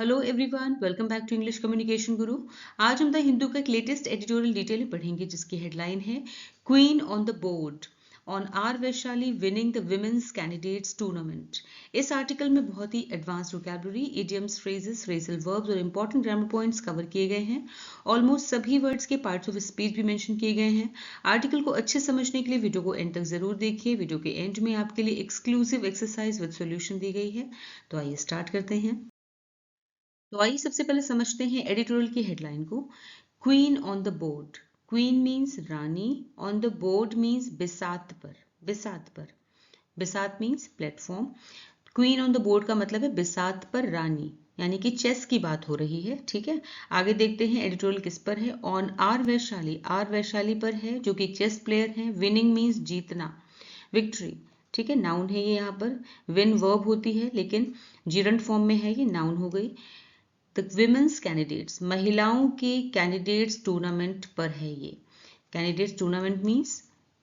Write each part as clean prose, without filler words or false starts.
Hello everyone, welcome back to English communication guru. आज हम the Hindu का एक लेटेस्ट एडिटोरियल डिटेल पढ़ेंगे जिसकी हेडलाइन है queen on the board on R Vaishali winning the women's candidates tournament. इस आर्टिकल में बहुत ही advance vocabulary, idioms, phrases, phrasal verbs और इंपॉर्टेंट ग्रामर पॉइंट्स कवर किए गए हैं। ऑलमोस्ट सभी वर्ड्स के पार्ट्स ऑफ स्पीच भी मेंशन किए गए हैं। आर्टिकल को अच्छे समझने के लिए वीडियो को एंड तक जरूर देखिए। वीडियो के एंड में आपके लिए एक्सक्लूसिव एक्सरसाइज विद सॉल्यूशन दी गई है। तो आइए स्टार्ट करते हैं। तो आइए सबसे पहले समझते हैं एडिटोरियल की हेडलाइन को। Queen on the board. Queen means Rani, on the board means बिसात पर। बिसात पर, बिसात means platform. Queen on the board का मतलब है बिसात पर रानी, यानी कि चेस की बात हो रही है। ठीक है, आगे देखते हैं एडिटोरियल किस पर है। On R Vaishali, R Vaishali पर है जो कि चेस प्लेयर है। विनिंग मीन्स जीतना, विक्ट्री। ठीक है, नाउन है ये, यहाँ पर विन वर्ब होती है लेकिन जीरंट फॉर्म में है, ये नाउन हो गई। द विमेंस कैंडिडेट्स, महिलाओं के कैंडिडेट्स टूर्नामेंट पर है ये। कैंडिडेट्स टूर्नामेंट मीन्स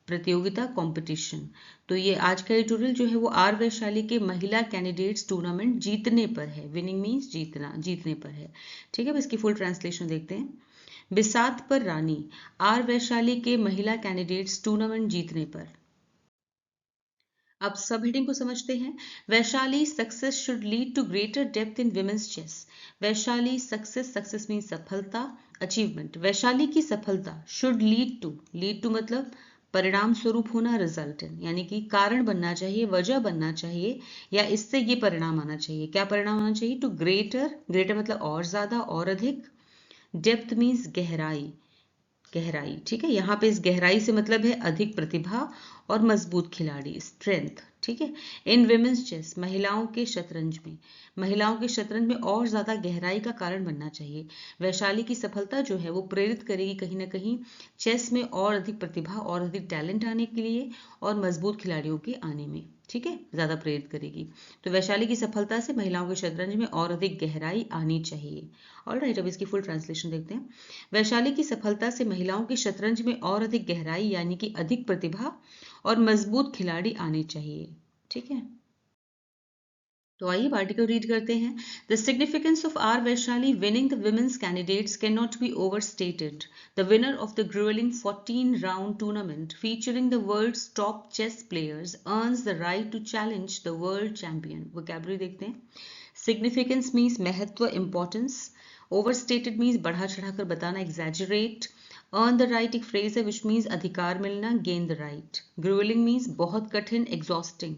प्रतियोगिता, कंपटीशन। तो ये आज का एडिटोरियल जो है वो आर वैशाली के महिला कैंडिडेट्स टूर्नामेंट जीतने पर है। विनिंग मीन्स जीतना, जीतने पर है। ठीक है, अब इसकी फुल ट्रांसलेशन देखते हैं। बिसात पर रानी, आर वैशाली के महिला कैंडिडेट्स टूर्नामेंट जीतने पर। अब सब हेडिंग को समझते हैं। Vaishali success should lead to greater depth in women's chess. Vaishali success, success mean सफलता, अचीवमेंट। वैशाली की सफलता शुड लीड टू मतलब परिणाम स्वरूप होना, रिजल्ट इन यानी कि कारण बनना चाहिए, वजह बनना चाहिए, या इससे ये परिणाम आना चाहिए। क्या परिणाम आना चाहिए? टू ग्रेटर, ग्रेटर मतलब और ज्यादा, और अधिक। डेप्थ मीन्स गहराई, गहराई। ठीक है, यहाँ पे इस गहराई से मतलब है अधिक प्रतिभा और मजबूत खिलाड़ी, स्ट्रेंथ। ठीक है, इन विमेंस चेस, महिलाओं के शतरंज में, महिलाओं के शतरंज में और ज्यादा गहराई का कारण बनना चाहिए। वैशाली की सफलता जो है वो प्रेरित करेगी कहीं ना कहीं चेस में और अधिक प्रतिभा और अधिक टैलेंट आने के लिए और मजबूत खिलाड़ियों के आने में। ठीक है, ज्यादा प्रेरित करेगी। तो वैशाली की सफलता से महिलाओं के शतरंज में और अधिक गहराई आनी चाहिए। ऑलराइट, अब इसकी फुल ट्रांसलेशन देखते हैं। वैशाली की सफलता से महिलाओं के शतरंज में और अधिक गहराई यानी कि अधिक प्रतिभा और मजबूत खिलाड़ी आने चाहिए। ठीक है, तो आइए आर्टिकल रीड करते हैं। The significance of R Vaishali winning the women's candidates cannot be overstated. The winner of the grueling 14-round tournament featuring the world's top chess players earns the right to challenge the world champion. Vocabulary देखते हैं। Significance means महत्व, importance. Overstated means बढ़ा चढ़ाकर बताना, exaggerate. Earn the right एक phrase है which means अधिकार मिलना, gain the right. Gruelling means बहुत कठिन, एग्जॉस्टिंग।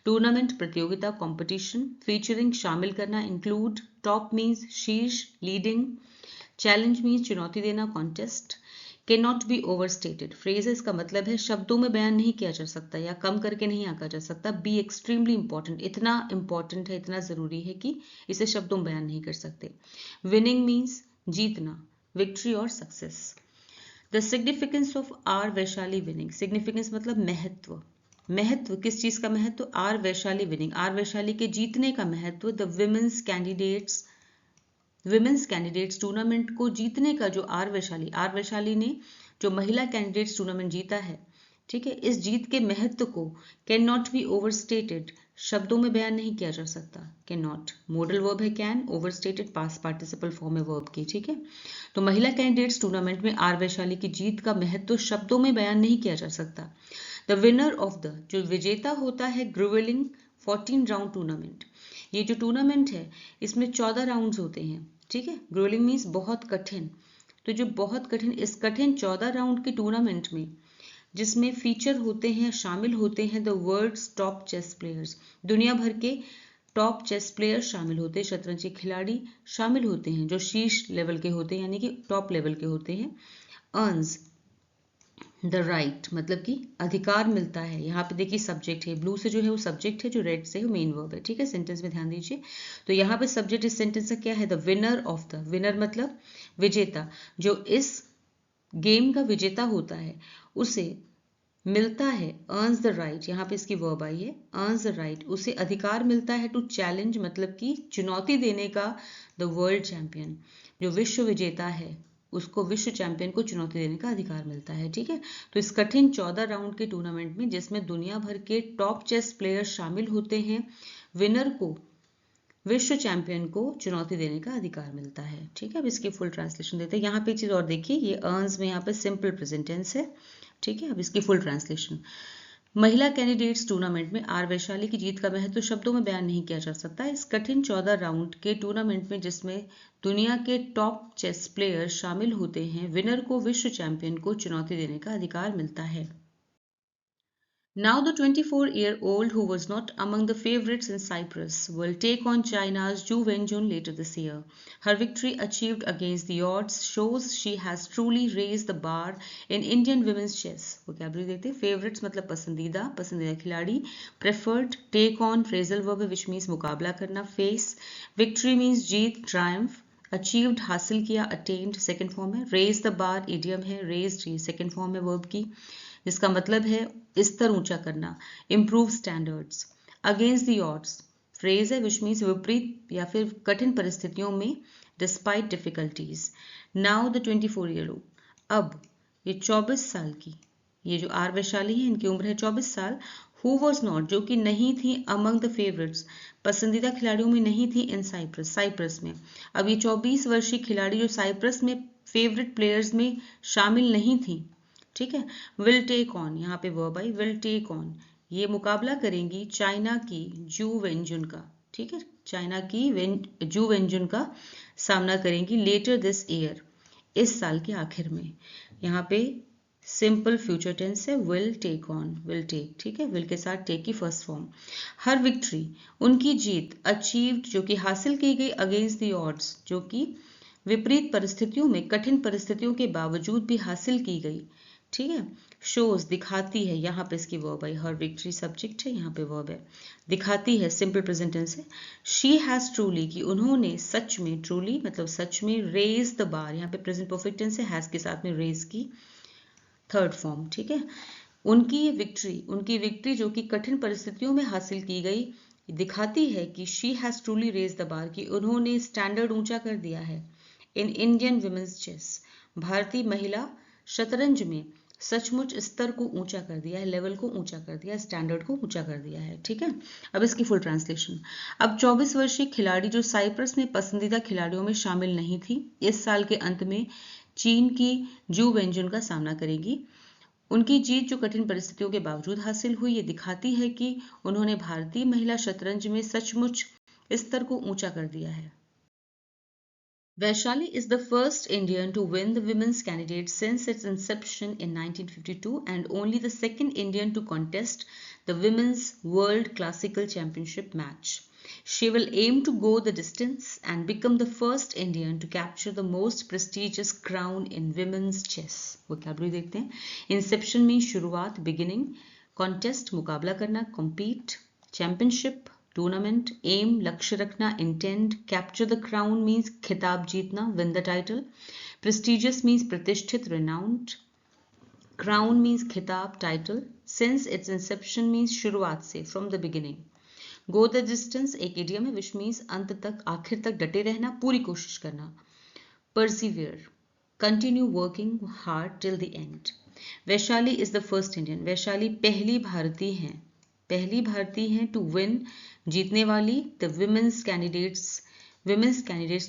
टूर्नामेंट प्रतियोगिता, कॉम्पिटिशन। फीचरिंग शामिल करना, इंक्लूड। टॉप मीन्स शीर्ष, लीडिंग। चैलेंज मीन्स चुनौती देना, contest. Can not be overstated phrase है, इसका मतलब है शब्दों में बयान नहीं किया जा सकता या कम करके नहीं आंका जा सकता। बी एक्सट्रीमली इंपॉर्टेंट, इतना इंपॉर्टेंट है, इतना जरूरी है कि इसे शब्दों में बयान नहीं कर सकते। विनिंग मीन्स जीतना, विक्ट्री और success. The significance of R Vaishali winning, significance मतलब महत्व। महत्व किस चीज का महत्व? R Vaishali winning, R Vaishali के जीतने का महत्व। The women's candidates, women's candidates tournament को जीतने का जो आर वैशाली ने जो महिला कैंडिडेट्स टूर्नामेंट जीता है, ठीक है, इस जीत के महत्व को कैन नॉट बी ओवरस्टेटेड शब्दों में बयान नहीं किया जा सकता। कैन नॉट मॉडल वर्ब है can, overstated past participle form है वर्ब की। ठीक है, तो महिला कैंडिडेट्स टूर्नामेंट में आर वैशाली की जीत का महत्व शब्दों में बयान नहीं किया जा सकता। द विनर ऑफ द, जो विजेता होता है ग्रुवेलिंग 14 राउंड टूर्नामेंट, ये जो टूर्नामेंट है इसमें 14 राउंड्स होते हैं। ठीक है, ग्रोलिंग मीन्स बहुत कठिन। तो जो बहुत कठिन, इस कठिन 14 राउंड के टूर्नामेंट में जिसमें फीचर होते हैं, शामिल होते हैं the world's top chess players, दुनिया भर के टॉप चेस प्लेयर शामिल होते हैं, शतरंज के खिलाड़ी शामिल होते हैं जो शीर्ष लेवल के होते हैं यानी कि टॉप लेवल के होते हैं। अर्न्स द राइट मतलब कि अधिकार मिलता है। यहाँ पे देखिए सब्जेक्ट है, ब्लू से जो है वो सब्जेक्ट है, जो रेड से है वो मेन वर्ब है। ठीक है, सेंटेंस में ध्यान दीजिए। तो यहाँ पे सब्जेक्ट इस सेंटेंस का क्या है? The winner of the, winner मतलब विजेता, जो इस गेम का विजेता होता है उसे मिलता है, अर्न्स द राइट, यहाँ पे इसकी वर्ब आई है, अर्न्स द राइट, उसे अधिकार मिलता है टू चैलेंज मतलब कि चुनौती देने का, द वर्ल्ड चैंपियन, जो विश्व विजेता है उसको, विश्व चैंपियन को चुनौती देने का अधिकार मिलता है। ठीक है, तो इस कठिन 14 राउंड के टूर्नामेंट में जिसमें दुनिया भर के टॉप चेस प्लेयर शामिल होते हैं, विनर को विश्व चैंपियन को चुनौती देने का अधिकार मिलता है। ठीक है, अब इसकी फुल ट्रांसलेशन देते हैं। यहाँ पे चीज और देखिए, ये अर्न्स में यहाँ पे सिंपल प्रेजेंट टेंस है। ठीक है, अब इसकी फुल ट्रांसलेशन। महिला कैंडिडेट्स टूर्नामेंट में आर वैशाली की जीत का महत्व शब्दों में बयान नहीं किया जा सकता। इस कठिन 14 राउंड के टूर्नामेंट में जिसमें दुनिया के टॉप चेस प्लेयर शामिल होते हैं, विनर को विश्व चैंपियन को चुनौती देने का अधिकार मिलता है। Now the 24-year-old, who was not among the favorites in Cyprus, will take on China's Zhu Wenjun later this year. Her victory, achieved against the odds, shows she has truly raised the bar in Indian women's chess. Vocabulary देखते हैं। Favorites मतलब पसंदीदा, पसंदीदा खिलाड़ी। Preferred, take on, phrasal verb which means मुकाबला करना। Face, victory means जीत, triumph। Achieved, हासिल किया, attained, second form है। Raise the bar, idiom है। Raised, second form है verb की, जिसका मतलब है स्तर ऊंचा करना। Improve standards. Against the odds phrase है विच मीन्स विपरीत या फिर कठिन परिस्थितियों में, despite difficulties. Now the 24-year-old, अब ये 24 साल की, ये जो आर वैशाली है इनकी उम्र है 24 साल। हु वॉज नॉट, जो कि नहीं थी, अमंग द फेवरेट्स, पसंदीदा खिलाड़ियों में नहीं थी, इन साइप्रस, साइप्रस में। अब ये 24 वर्षीय खिलाड़ी जो साइप्रस में फेवरेट प्लेयर्स में शामिल नहीं थी, ठीक है। विल टेक ऑन, यहाँ पे verb I, will take on, ये मुकाबला करेंगी चाइना की जू वेंजुन का। ठीक है, चाइना की जू वेंजुन का सामना करेंगी लेटर दिस ईयर, इस साल के आखिर में। यहाँ पे सिंपल फ्यूचर टेंस है, will take on, will take. ठीक है, विल के साथ टेक की फर्स्ट फॉर्म। हर विक्ट्री, उनकी जीत। अचीव्ड, जो कि हासिल की गई। अगेंस्ट द ऑड्स, जो कि विपरीत परिस्थितियों में, कठिन परिस्थितियों के बावजूद भी हासिल की गई। ठीक है। शोज, दिखाती है, यहाँ पे इसकी वर्ब है। हर विक्ट्री सब्जेक्ट है, यहाँ पे वर्ब है। दिखाती है सिंपल प्रेजेंट टेंस है। शी हैज ट्रूली, कि उन्होंने सच में, ट्रूली मतलब सच में, रेज द बार, यहाँ पे प्रेजेंट परफेक्ट टेंस है, हैज के साथ में रेज की थर्ड फॉर्म। ठीक है, उनकी ये विक्ट्री, उनकी विक्ट्री जो कि कठिन परिस्थितियों में हासिल की गई, दिखाती है कि she has truly raise the bar, कि उन्होंने स्टैंडर्ड ऊंचा कर दिया है। इन इंडियन वुमेन्स चेस, भारतीय महिला शतरंज में सचमुच स्तर को ऊंचा कर दिया है, लेवल को ऊंचा कर दिया है, स्टैंडर्ड को ऊंचा कर दिया है। ठीक है, अब इसकी फुल ट्रांसलेशन। अब 24 वर्षीय खिलाड़ी जो साइप्रस में पसंदीदा खिलाड़ियों में शामिल नहीं थी, इस साल के अंत में चीन की जू वेंजुन का सामना करेगी। उनकी जीत जो कठिन परिस्थितियों के बावजूद हासिल हुई, ये दिखाती है कि उन्होंने भारतीय महिला शतरंज में सचमुच स्तर को ऊंचा कर दिया है। Vaishali is the first Indian to win the women's candidate since its inception in 1952 and only the second Indian to contest the Women's World Classical Championship match. She will aim to go the distance and become the first Indian to capture the most prestigious crown in women's chess. Vocabulary देखते हैं। Inception means शुरुआत, beginning. Contest मुकाबला करना, compete. Championship tournament. M लक्ष्य रखना, intend. Capture the crown means खिताब जीतना, win the title. Prestigious means प्रतिष्ठित, रिनाउंड। क्राउन मीन्स खिताब, title. Since its inception means शुरुआत से, from the beginning. Go the distance एक इडियम है विच मीन्स अंत तक, आखिर तक डटे रहना, पूरी कोशिश करना। Persevere, continue working hard till the and. Vaishali is the first Indian, Vaishali पहली भारतीय हैं, पहली भारतीय हैं टू विन, जीतने वाली, द विमेंस कैंडिडेट्स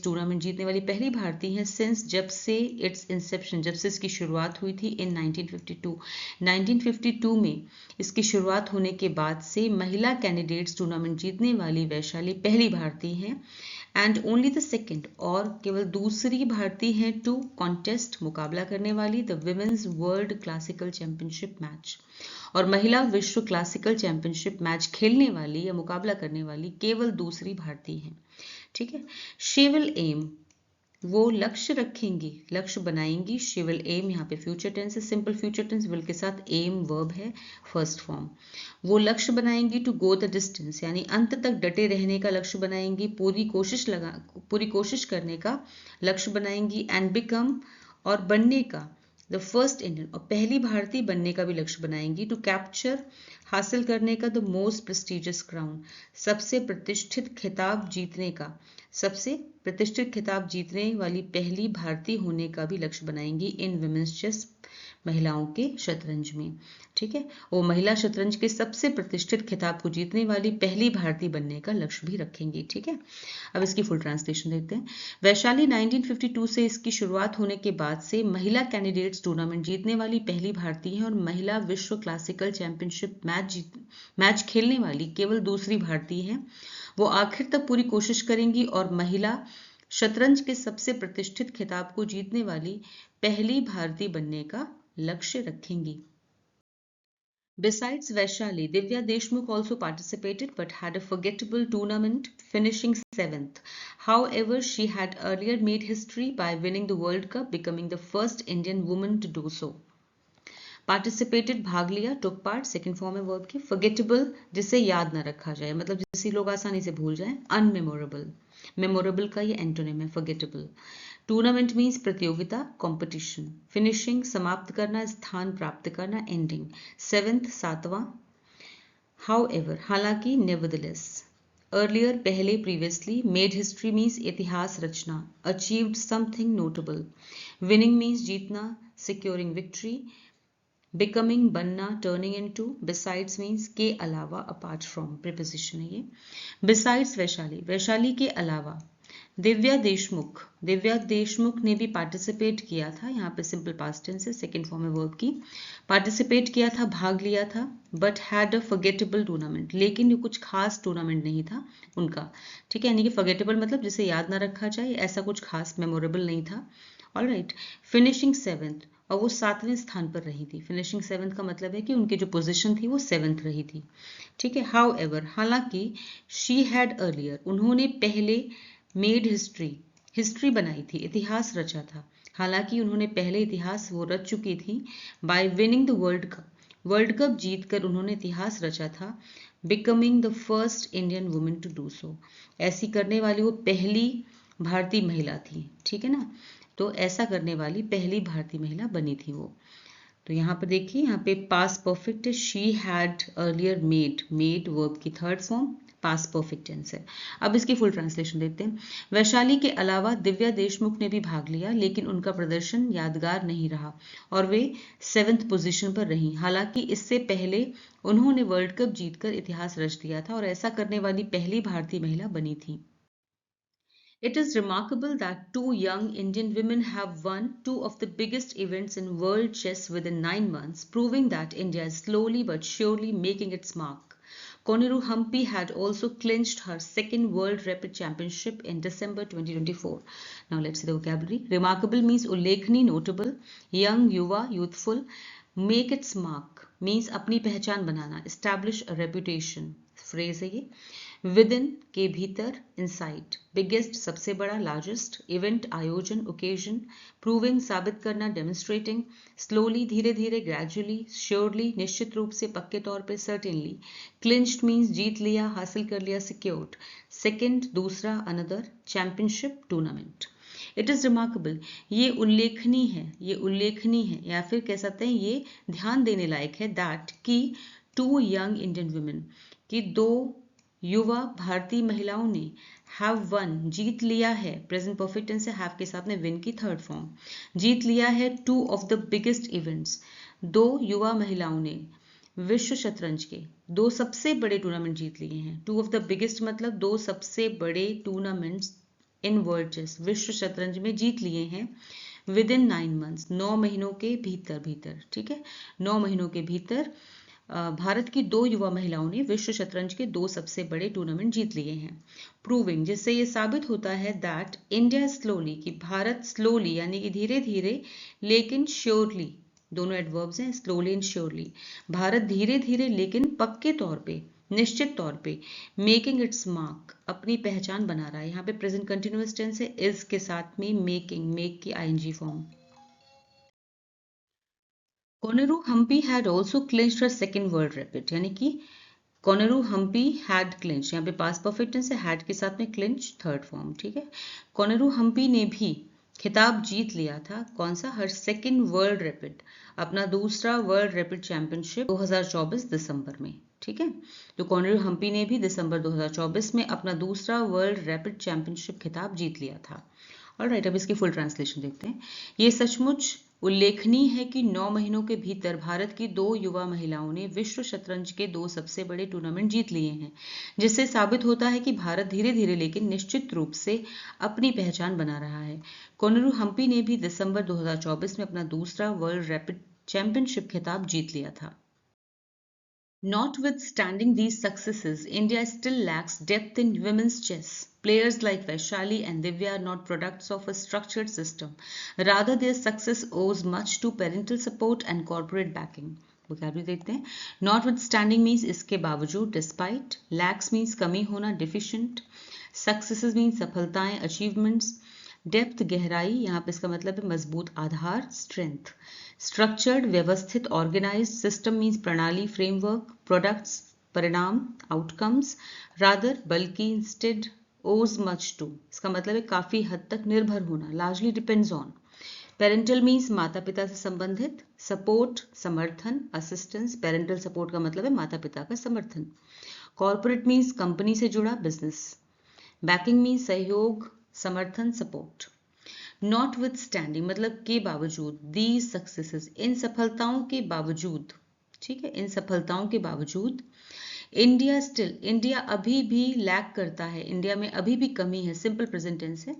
टूर्नामेंट, जीतने वाली पहली भारतीय हैं। सिंस, जब से, इट्स इंसेप्शन, जब से इसकी शुरुआत हुई थी, इन 1952 में इसकी शुरुआत होने के बाद से महिला कैंडिडेट्स टूर्नामेंट जीतने वाली वैशाली पहली भारतीय हैं। एंड ओनली द सेकेंड, और केवल दूसरी भारतीय हैं टू कॉन्टेस्ट, मुकाबला करने वाली, the women's world classical championship match, और महिला विश्व क्लासिकल चैंपियनशिप मैच खेलने वाली या मुकाबला करने वाली केवल दूसरी भारतीय हैं। ठीक है। शी विल एम, वो लक्ष्य रखेंगी, लक्ष्य बनाएंगी। शी विल एम, यहाँ पे फ्यूचर टेंस है, सिंपल फ्यूचर टेंस, विल के साथ एम वर्ब है, फर्स्ट फॉर्म। वो लक्ष्य बनाएंगी टू गो द डिस्टेंस, यानी अंत तक डटे रहने का लक्ष्य बनाएंगी, पूरी कोशिश करने का लक्ष्य बनाएंगी। एंड बिकम, और बनने का, द फर्स्ट इंडियन, और पहली भारतीय बनने का भी लक्ष्य बनाएंगी। टू कैप्चर, हासिल करने का, द मोस्ट प्रेस्टिजियस क्राउन, सबसे प्रतिष्ठित खिताब जीतने का, सबसे प्रतिष्ठित खिताब जीतने वाली पहली भारतीय होने का भी लक्ष्य बनाएंगी। इन वुमेन्स चेस, महिलाओं के शतरंज में, ठीक है। वो महिला शतरंज के सबसे प्रतिष्ठित खिताब को जीतने वाली पहली भारतीय बनने का लक्ष्य भी रखेंगी, ठीक है। अब इसकी फुल ट्रांसलेशन देखते हैं। वैशाली 1952 से इसकी शुरुआत होने के बाद से महिला कैंडिडेट्स टूर्नामेंट जीतने वाली पहली भारतीय है और महिला विश्व क्लासिकल चैंपियनशिप मैच खेलने वाली केवल दूसरी भारतीय है। वो आखिर तक पूरी कोशिश करेंगी और महिला शतरंज के सबसे प्रतिष्ठित खिताब को जीतने वाली पहली भारतीय बनने का लक्ष्य रखेंगी। Besides Vaishali, Divya Deshmukh also participated but had a forgettable tournament, finishing 7th. However, she had earlier made history by winning the World Cup, becoming the first Indian woman to do so. Participated भाग लिया, took part, second form है verb की. Forgettable जिसे याद न रखा जाए, मतलब जिसे लोग आसानी से भूल जाएं. Unmemorable, memorable का ये एंटोनिम है forgettable. टूर्नामेंट मीन्स प्रतियोगिता, कंपटीशन. फिनिशिंग समाप्त करना, स्थान प्राप्त करना, एंडिंग. 7th 7वां. हाउएवर हालांकि, नेवरदलेस. अर्लियर पहले, प्रीवियसली. मेड हिस्ट्री मीन्स इतिहास रचना. Achieved something notable. Winning means जीतना, सिक्योरिंग विक्ट्री. बिकमिंग बनना, टर्निंग इनटू. बिसाइड्स मीन्स के अलावा, अपार्ट फ्रॉम, प्रीपोजिशन है ये. बिसाइड्स वैशाली, वैशाली के अलावा. दिव्या देशमुख ने भी पार्टिसिपेट किया था, यहाँ पे सिंपल पास्ट टेंस है, सेकेंड फॉर्म है वर्ब की. पार्टिसिपेट किया था, भाग लिया था. But had a forgettable tournament, लेकिन ये कुछ खास टूर्नामेंट नहीं था उनका, ठीक है. यानी कि फॉरगेटेबल मतलब जिसे याद ना रखा जाए, ऐसा कुछ खास मेमोरेबल नहीं था. ऑलराइट. फिनिशिंग 7th, और वो 7वें स्थान पर रही थी. फिनिशिंग 7th का मतलब है कि उनकी जो पोजीशन थी वो 7th रही थी, ठीक है. हाउएवर हालांकि, शी हैड अर्लियर उन्होंने पहले मेड हिस्ट्री बनाई थी, इतिहास रचा था. हालांकि उन्होंने पहले इतिहास वो रच चुकी थी. By winning the world cup जीतकर उन्होंने इतिहास रचा था. Becoming the first Indian women to do so, ऐसी करने वाली वो पहली भारतीय महिला थी, ठीक है ना. तो ऐसा करने वाली पहली भारतीय महिला बनी थी वो. तो यहाँ पर देखिए, यहाँ पे पास्ट परफेक्ट है. She had earlier made verb की third form, past perfect tense है. अब इसकी फुल ट्रांसलेशन देते हैं. वैशाली के अलावा दिव्या देशमुख ने भी भाग लिया, लेकिन उनका प्रदर्शन यादगार नहीं रहा और वे 7th पोजीशन पर रहीं. हालांकि इससे पहले उन्होंने वर्ल्ड कप जीतकर इतिहास रच दिया था और ऐसा करने वाली पहली भारतीय महिला बनी थी. It is remarkable that two young Indian women have won two of the biggest events in world chess within 9 months, proving that India is slowly but surely making its mark. Koneru Humphrey had also clinched her second World Rapid Championship in December 2024. Now let's see the vocabulary. Remarkable means उल्लेखनीय, notable. Young, युवा, youthful. Make its mark means अपनी पहचान बनाना, establish a reputation. Phrase है ये. Within के भीतर, inside. Biggest सबसे बड़ा, लार्जेस्ट. इवेंट आयोजन, ओकेजन. प्रूविंग साबित करना, डेमोन्स्ट्रेटिंग. स्लोली धीरे धीरे, ग्रेजुअली. श्योरली निश्चित रूप से, पक्के तौर पे, सर्टेनली. क्लिंच्ड मीन्स जीत लिया, हासिल कर लिया, सिक्योर्ड. सेकेंड दूसरा, another. Championship tournament. It is remarkable, ये उल्लेखनीय है या फिर कह सकते हैं ये ध्यान देने लायक है. दैट की टू यंग इंडियन वुमेन, की दो युवा भारतीय महिलाओं ने हैव वन जीत लिया है. प्रेजेंट परफेक्ट टेंस से हैव के साथ में विन की थर्ड फॉर्म. जीत लिया है two of the biggest events, दो युवा महिलाओं ने विश्व शतरंज के दो सबसे बड़े टूर्नामेंट जीत लिए हैं. टू ऑफ द बिगेस्ट मतलब दो सबसे बड़े टूर्नामेंट्स इन वर्ल्ड चेस, विश्व शतरंज में जीत लिए हैं. विद इन 9 months 9 महीनों के भीतर, ठीक है. 9 महीनों के भीतर भारत की दो युवा महिलाओं ने विश्व शतरंज के दो सबसे बड़े टूर्नामेंट जीत लिए हैं. प्रूविंग जिससे ये साबित होता है दैट इंडिया स्लोली, कि भारत स्लोली यानी कि धीरे धीरे, लेकिन श्योरली, दोनों एडवर्ब्स हैं, स्लोली एंड श्योरली. भारत धीरे धीरे लेकिन पक्के तौर पे, निश्चित तौर पे, मेकिंग इट्स मार्क अपनी पहचान बना रहा है. यहाँ पे प्रेजेंट कंटिन्यूअस टेंस है, इज के साथ में मेकिंग, मेक की ING form. Koneru Humpy had also clinched her second world rapid, यानी कि कोनेरू हम्पी हैड क्लिंच, यहाँ पे पास्ट परफेक्ट टेंस है, हैड के साथ में क्लिंच थर्ड फॉर्म, ठीक है. कोनेरू हम्पी ने भी खिताब जीत लिया था. कौन सा? हर सेकेंड वर्ल्ड रैपिड, अपना दूसरा वर्ल्ड रैपिड चैंपियनशिप 2024 दिसंबर में, ठीक है. तो कोनेरू हम्पी ने भी दिसंबर 2024 में अपना दूसरा वर्ल्ड रैपिड चैंपियनशिप खिताब जीत लिया था. ऑलराइट, अब इसकी फुल ट्रांसलेशन देखते हैं. ये सचमुच उल्लेखनीय है कि 9 महीनों के भीतर भारत की 2 युवा महिलाओं ने विश्व शतरंज के 2 सबसे बड़े टूर्नामेंट जीत लिए हैं, जिससे साबित होता है कि भारत धीरे धीरे लेकिन निश्चित रूप से अपनी पहचान बना रहा है। कोनेरू हम्पी ने भी दिसंबर 2024 में अपना दूसरा वर्ल्ड रैपिड चैंपियनशिप खिताब जीत लिया था। Notwithstanding these successes, India still lacks depth in women's chess. Players like Vaishali and Divya are not products of a structured system. Rather, their success owes much to parental support and corporate backing. vocabulary देखते हैं. Notwithstanding means इसके बावजूद, despite. Lacks means कमी होना, deficient. Successes means सफलताएं, achievements. Depth गहराई, यहाँ पे इसका मतलब है मजबूत आधार, स्ट्रेंथ. स्ट्रक्चर्ड व्यवस्थित, ऑर्गेनाइज्ड. सिस्टम मीन्स प्रणाली, फ्रेमवर्क. प्रोडक्ट्स परिणाम, आउटकम्स. रादर बल्कि, इंस्टेड. ओज मच टू, इसका मतलब है काफी हद तक निर्भर होना, largely depends on. Parental means माता पिता से संबंधित. सपोर्ट समर्थन, असिस्टेंस. पेरेंटल सपोर्ट का मतलब है माता पिता का समर्थन. कॉर्पोरेट मीन्स कंपनी से जुड़ा, बिजनेस. बैकिंग मीन्स सहयोग, समर्थन, सपोर्ट. नॉटविथस्टैंडिंग मतलब के बावजूद. दीज सक्सेसेस, इन सफलताओं के बावजूद, ठीक है, इन सफलताओं के बावजूद. इंडिया स्टिल, इंडिया अभी भी लैक करता है, इंडिया में अभी भी कमी है. सिंपल प्रेजेंट टेंस है,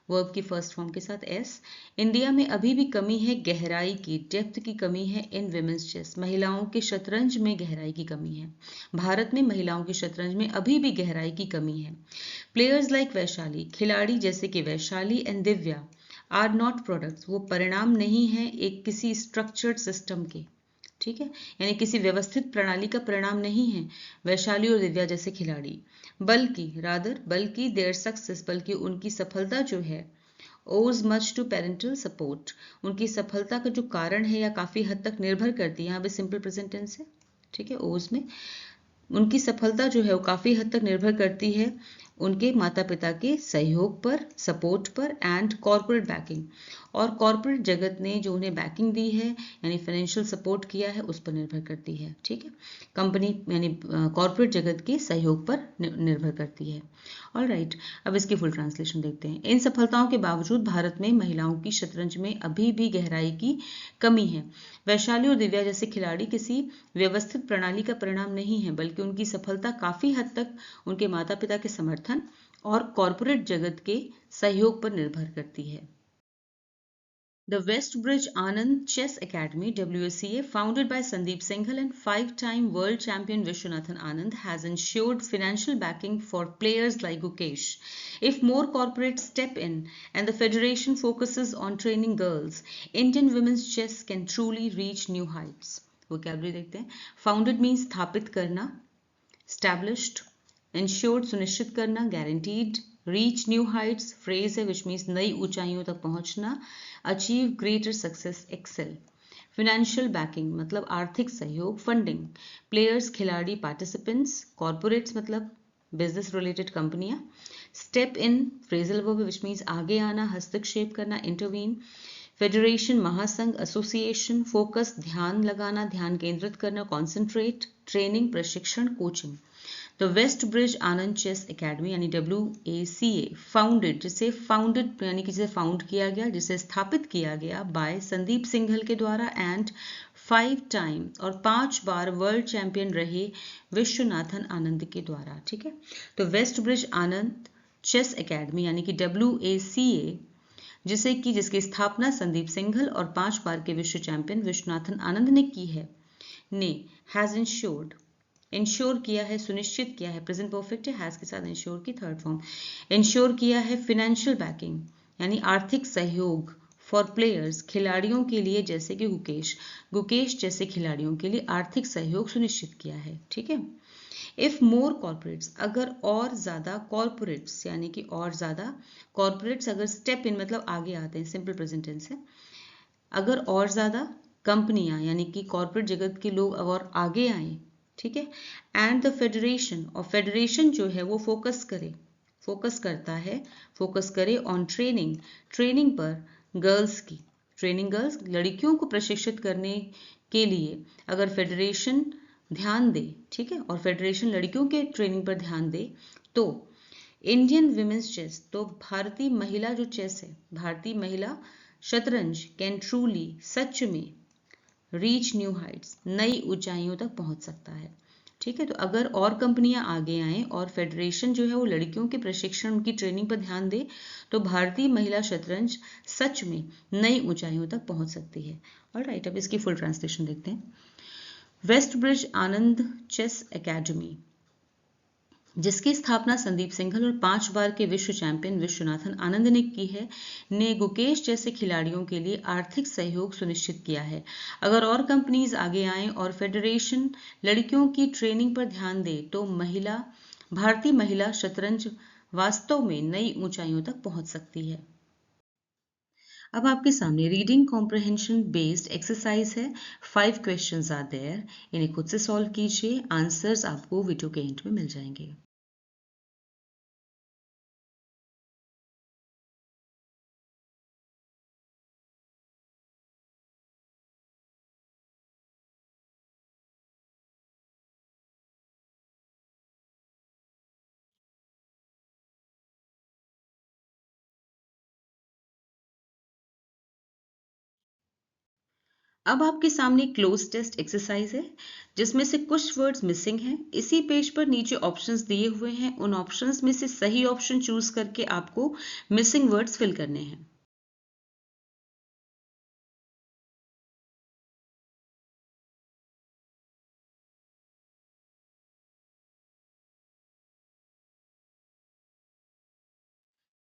वर्ब की फर्स्ट फॉर्म के साथ एस. इंडिया में अभी भी कमी है गहराई की, डेप्थ की कमी है इन विमेंस चेस. महिलाओं के शतरंज में गहराई की कमी है. भारत में महिलाओं के शतरंज में अभी भी गहराई की कमी है. प्लेयर्स लाइक वैशाली, खिलाड़ी जैसे कि Vaishali and Divya, are not products, वो परिणाम नहीं है एक किसी स्ट्रक्चर्ड सिस्टम के, ठीक है, यानी किसी व्यवस्थित प्रणाली का परिणाम नहीं है वैशाली और दिव्या जैसे खिलाड़ी. बल्कि रादर, बल्कि देयर सक्सेस, बल्कि उनकी सफलता जो है, ओज मच टू पेरेंटल सपोर्ट, उनकी सफलता का जो कारण है या काफी हद तक निर्भर करती है, यहाँ पे सिंपल प्रेजेंट टेंस है, ठीक है, ओज में. उनकी सफलता जो है वो काफी हद तक निर्भर करती है उनके माता पिता के सहयोग पर, सपोर्ट पर, एंड कॉर्पोरेट बैकिंग. और कॉर्पोरेट जगत ने जो उन्हें बैकिंग दी है यानी फाइनेंशियल सपोर्ट किया है उस पर निर्भर करती है, ठीक है, कंपनी यानी कॉर्पोरेट जगत के सहयोग पर निर्भर करती है. ऑलराइट, अब इसकी फुल ट्रांसलेशन देखते हैं. इन सफलताओं के बावजूद भारत में महिलाओं की शतरंज में अभी भी गहराई की कमी है. वैशाली और दिव्या जैसे खिलाड़ी किसी व्यवस्थित प्रणाली का परिणाम नहीं है, बल्कि उनकी सफलता काफी हद तक उनके माता पिता के समर्थन और कॉर्पोरेट जगत के सहयोग पर निर्भर करती है. The Westbridge Anand Chess Academy (WACA), founded by Sandeep Singhal and 5-time world champion Vishwanathan Anand, has ensured financial backing for players like Gukesh. If more corporates step in and the federation focuses on training girls, Indian women's chess can truly reach new heights. Vocabulary देखते हैं. Founded means स्थापित करना, established, ensured सुनिश्चित करना, guaranteed, reach new heights phrase है which means नई ऊंचाइयों तक पहुंचना, achieve greater success, excel. financial backing मतलब आर्थिक सहयोग, funding. players खिलाड़ी, participants. corporates मतलब business related कंपनियां. step in phrasal verb which means आगे आना, हस्तक्षेप करना, intervene. फेडरेशन महासंघ, एसोसिएशन. फोकस ध्यान लगाना, ध्यान केंद्रित करना, कॉन्सेंट्रेट. ट्रेनिंग प्रशिक्षण, coaching. The West Bridge Anand chess academy यानी WACA फाउंडेड, जिसे फाउंडेड यानी कि जिसे फाउंड किया गया, जिसे स्थापित किया गया बाय संदीप सिंघल के द्वारा एंड 5 टाइम और 5 बार वर्ल्ड चैंपियन रहे विश्वनाथन आनंद के द्वारा, ठीक है. तो waste Bridge Anand chess academy यानी कि WACA जिसकी स्थापना संदीप सिंघल और 5 बार के विश्व चैंपियन विश्वनाथन आनंद ने की है, ने हैज इंश्योर्ड, इंश्योर किया है, सुनिश्चित किया है, प्रेजेंट परफेक्ट है, हैज के साथ इंश्योर की थर्ड फॉर्म, इंश्योर किया है फिनेंशियल बैकिंग यानी आर्थिक सहयोग फॉर प्लेयर्स, खिलाड़ियों के लिए जैसे कि गुकेश जैसे खिलाड़ियों के लिए आर्थिक सहयोग सुनिश्चित किया है, ठीक है. इफ मोर कॉर्पोरेट्स, अगर और ज्यादा कॉर्पोरेट्स यानी कि और ज्यादा कॉर्पोरेट्स अगर स्टेप इन मतलब आगे आते हैं, सिंपल प्रेजेंट टेंस है, अगर और ज्यादा कंपनियां यानी कि कॉर्पोरेट जगत के लोग और आगे आए, ठीक है. एंड द फेडरेशन, और फेडरेशन जो है वो फोकस करे ऑन ट्रेनिंग, ट्रेनिंग पर गर्ल्स की, ट्रेनिंग गर्ल्स लड़कियों को प्रशिक्षित करने के लिए अगर फेडरेशन ध्यान दे, ठीक है, और फेडरेशन लड़कियों के ट्रेनिंग पर ध्यान दे, तो इंडियन विमेंस चेस, तो भारतीय महिला जो चेस है, भारतीय महिला शतरंज कैन ट्रूली, सच में, रीच न्यू हाइट्स, नई ऊंचाइयों तक पहुंच सकता है। ठीक है, तो अगर और कंपनियां आगे आएं और फेडरेशन जो है वो लड़कियों के प्रशिक्षण, उनकी ट्रेनिंग पर ध्यान दे, तो भारतीय महिला शतरंज सच में नई ऊंचाइयों तक पहुंच सकती है। ऑलराइट, अब इसकी फुल ट्रांसलेशन देखते हैं। Waste Bridge Anand chess academy, जिसकी स्थापना संदीप सिंघल और 5 बार के विश्व चैंपियन विश्वनाथन आनंद ने की है, ने गुकेश जैसे खिलाड़ियों के लिए आर्थिक सहयोग सुनिश्चित किया है। अगर और कंपनीज आगे आएं और फेडरेशन लड़कियों की ट्रेनिंग पर ध्यान दे, तो भारतीय महिला शतरंज वास्तव में नई ऊंचाइयों तक पहुंच सकती है। अब आपके सामने रीडिंग कॉम्प्रहेंशन बेस्ड एक्सरसाइज है। 5 क्वेश्चंस आर देयर, इन्हें खुद से सॉल्व कीजिए। आंसर्स आपको वीडियो के एंड में मिल जाएंगे। अब आपके सामने क्लोज टेस्ट एक्सरसाइज है, जिसमें से कुछ वर्ड्स मिसिंग हैं। इसी पेज पर नीचे ऑप्शंस दिए हुए हैं, उन ऑप्शंस में से सही ऑप्शन चूज करके आपको मिसिंग वर्ड्स फिल करने हैं।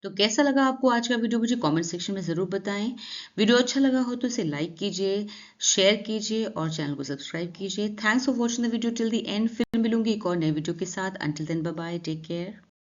तो कैसा लगा आपको आज का वीडियो, मुझे कमेंट सेक्शन में ज़रूर बताएं। वीडियो अच्छा लगा हो तो इसे लाइक कीजिए, शेयर कीजिए और चैनल को सब्सक्राइब कीजिए। Thanks for watching the video till the end. फिर मिलूंगी एक और नए वीडियो के साथ। Until then, bye bye, take care.